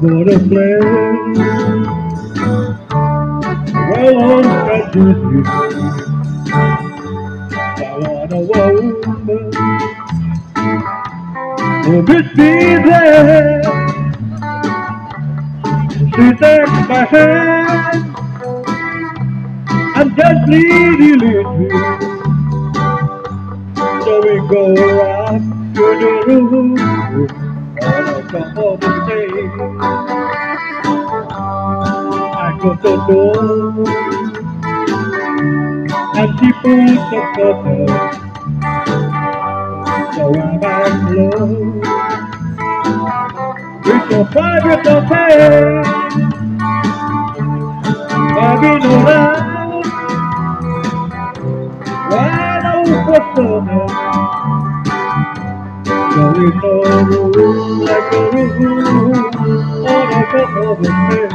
wanna play well on Country Street. I want a woman who meet me there. She takes my hand and gently leads me. So we go around to the room on a couple of days. I go to the door and she pulls the curtain. So I'm back low with your private affair. I've been around while I was summer. There is no room like a room on a couple of days.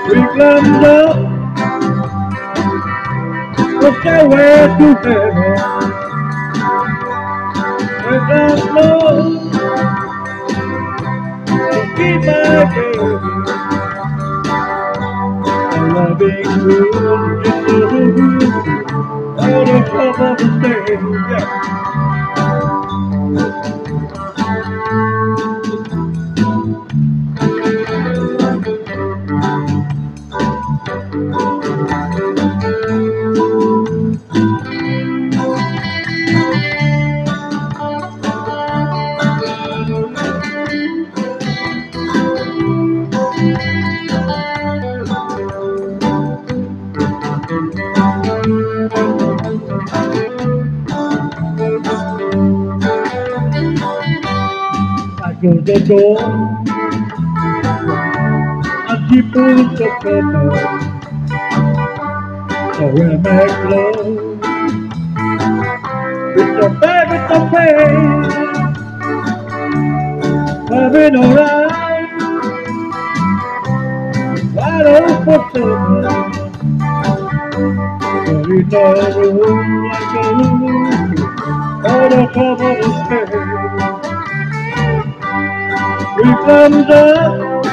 We climbed up the stairway to heaven. And I know to keep my baby. A loving room in the room on a couple of days. Yeah. I go to the door and she pulls the curtain. So we make love with your favorite affair. Having alright right over summer. There is no room like a room on a couple of days. We climbed up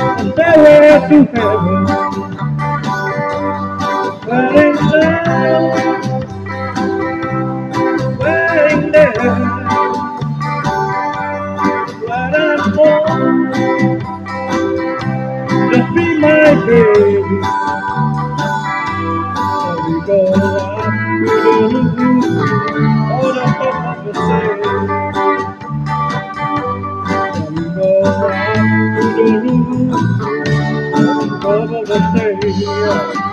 the stairway to heaven. Waiting there, waiting there. Right at home, just be my baby. So we go up to the roof on a couple of days. To the room, over the stage.